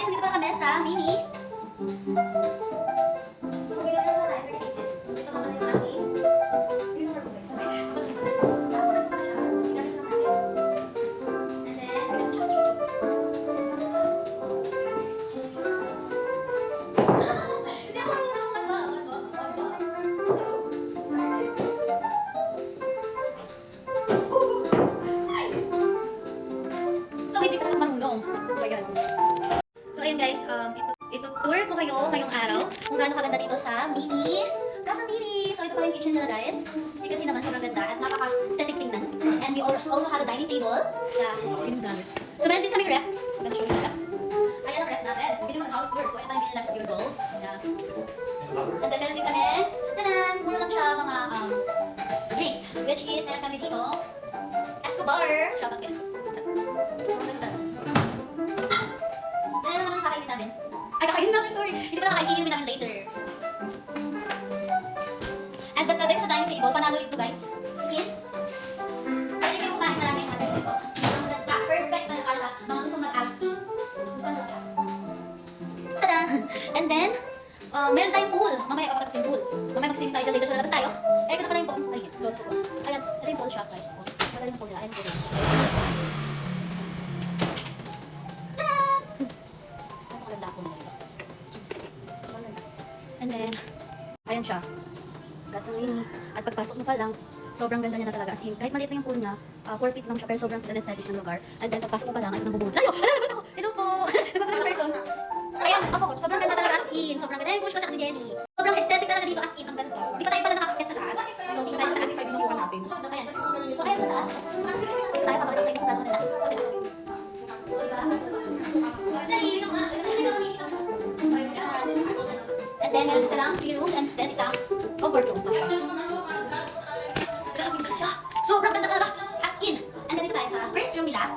guys, nandito pa kami sa Mini. So, kung bigyan naman tayo for the biscuit. So, ito naman yung aking. Yung super guys. Okay. Tapos, ito pa siya. So, igamit lang natin. And then, bigyan siya. Hindi ako marunong mag-aba. So, started. So, hindi ka marunong. Ayan. So, ayun guys, ito tour ko kayo ngayong araw kung gaano kaganda dito sa Mini. Casa Mini! So, ito pala yung kitchen nila guys. As you can see naman, sobrang ganda at napaka-aesthetic tingnan. And we also have a dining table. Yeah, yung vloggers. So, meron din kaming rep. I'm gonna show you the rep. Ayan ang rep natin. Bili mo ng housework. So, ito ang binilak sa Pure Gold. Yeah. And then, meron din kami, tanan! Mura lang siya mga drinks. Which is, meron kami dito, Escobar. Shout out guys. So, ganda. Ano naman kakainin namin? Ay, kakainin namin, sorry. Hindi pa nakakainin namin later. And but dahil sa dining table, panalo ito guys. Skin. Pwede kayo kumain maraming hati dito. Ang ganda. Perfect na para sa mga gusto mag-acting. Gusto nyo siya. Tada! And then, meron tayong pool. Mamaya papatapos yung pool. Mamaya mag-swim tayo dyan later. So, lalabas tayo. Eh, ito pala yung pool. Ay, so, ito. Ayan, ito yung pool shop guys. Magaling yung pool nila. Ayan yung pool nila. And then, ayan siya. Gasoline. At pagpasok mo pa lang, sobrang ganda niya na talaga. As in, kahit maliit lang yung pool niya, 4 feet lang siya, pero sobrang aesthetic ng lugar. And then, pagpasok mo pa lang, ito nang bubungod. Sa'yo! Alam ko! Ito po! Nagpapalit na person. Ayan, ako, sobrang ganda talaga as in. Sobrang ganda. Ayan, push ko sa si Jenny. Sobrang aesthetic talaga dito as in. Ang ganda. Di pa tayo pala nakakakit sa taas. So, di pa tayo sa taas. Susubukan natin. Ayan. So, ayan sa taas. Dito tayo, papakita ko sa inyo kung gano'n maganda. And then, meron dito lang 3 rooms and then isang comfort room. Sobrang ganda talaga. As in. And then dito tayo sa first room nila.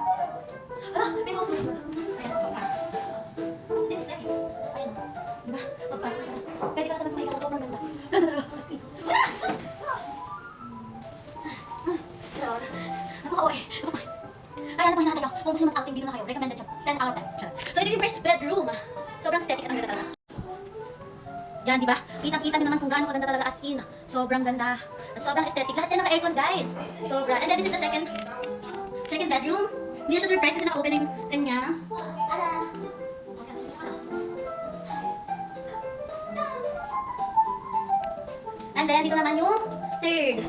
Ala, may house room. Ayan. Then is there. Ayan. Diba? Pagpasok ka na. Pwede ka na talaga kumain ka. Sobrang ganda. Ganda talaga. As in. Nakakaway. Kaya naman natin ako. Kung gusto mag-outing dito na kayo, recommended siya. 10 out of 10. So, ito yung first bedroom. Sobrang aesthetic at ang ganda talaga. Yan, di ba? Kitang-kita nyo naman kung gaano kaganda talaga as in. Sobrang ganda. At sobrang aesthetic. Lahat yan naka-aircon, guys. Sobra. And then this is the second bedroom. Hindi na siya surprise kasi naka-open na yung kanya. Tada! And then, dito naman yung third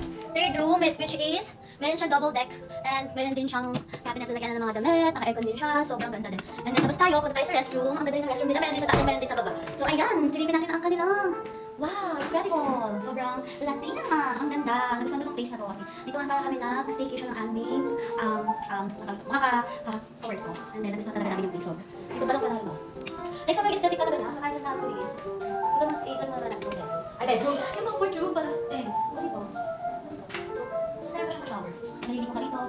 room, which is, meron siyang double deck. And meron din siyang cabinet na lagyan ng mga damit. Naka-aircon din siya. Sobrang ganda din. And then, labas tayo. Punta tayo sa restroom. Ang ganda rin ng restroom nila. Meron din sa taas and meron din sa baba. So, ayan. Silipin natin ang kanilang. Wow, incredible! Sobrang Latina! Ang ganda! Nagustuhan ko itong place na to kasi dito nga pala kami nag-staycation ng aming work ko. And then, nagustuhan talaga namin yung place. Sobra. Dito pa lang panalo, no? Like, sobrang aesthetic talaga niya. Sa kahit sa kanto eh. Ito naman natin. Ay, bedroom. Yung comfort room pala. Eh, ano dito? Tapos meron pa siyang shower. Naliligo ka rito.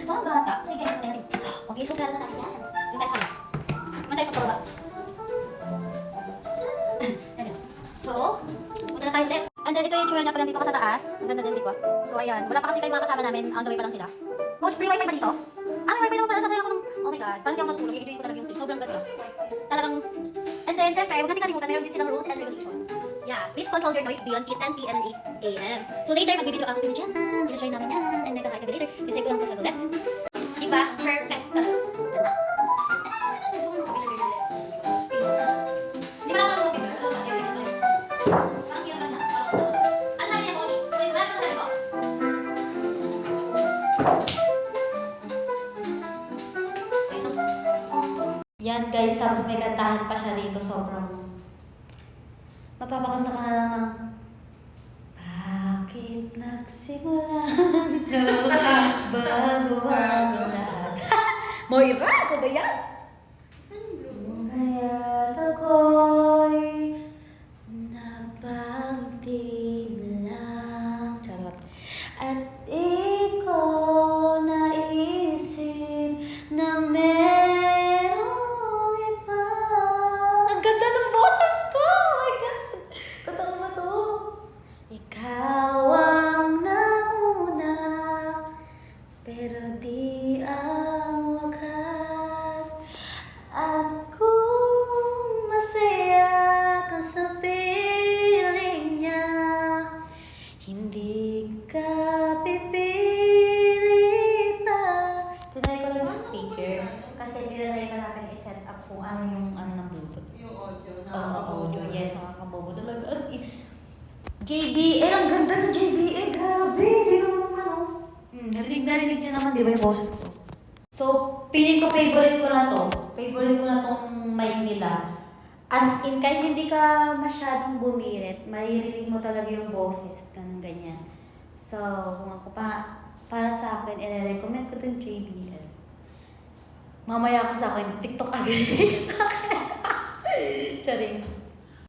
Parang bata. Sige, sa tayo. Okay, so kaya na natin yan. Yung tayo sa kanya. Mantay pa ba? So, punta na tayo ulit. And then, ito yung tsura niya pag nandito ka sa taas. Ang ganda din, di ba? So, ayan. Wala pa kasi kayo mga kasama namin. On the way pa lang sila. Coach, free wifi ba dito? Ah, may wifi naman pala. Sasaya ko ng... Oh my God. Parang di ako matutulog. I-enjoy ko talaga yung place. Sobrang ganda. Talagang... And then, syempre, huwag natin kalimutan. Meron din silang rules and regulation. Yeah. Please control your noise beyond 10 p.m. and 8 a.m. So, later, mag-video ang video dyan. Video-try namin yan. And then, kakain kami later. Kasi ko lang po sa toilet. Diba? Perfect. Yan guys, tapos may kantahan pa siya rito, sobrang mapapakanta ka na lang ng bakit nagsimula bago ang lahat. Moira, ako ba yan? Kaya't ako'y napangti na lang. Charot. At di ko naisip na pero di ang wakas. di ba yung boses ko? So, pili ko favorite ko na to. Favorite ko na tong mic nila. As in, kahit hindi ka masyadong bumirit, maririnig mo talaga yung boses, ganun ganyan. So, kung ako para sa akin, i-recommend ko itong JBL. Mamaya ka sa akin, TikTok agad sa akin. Charing.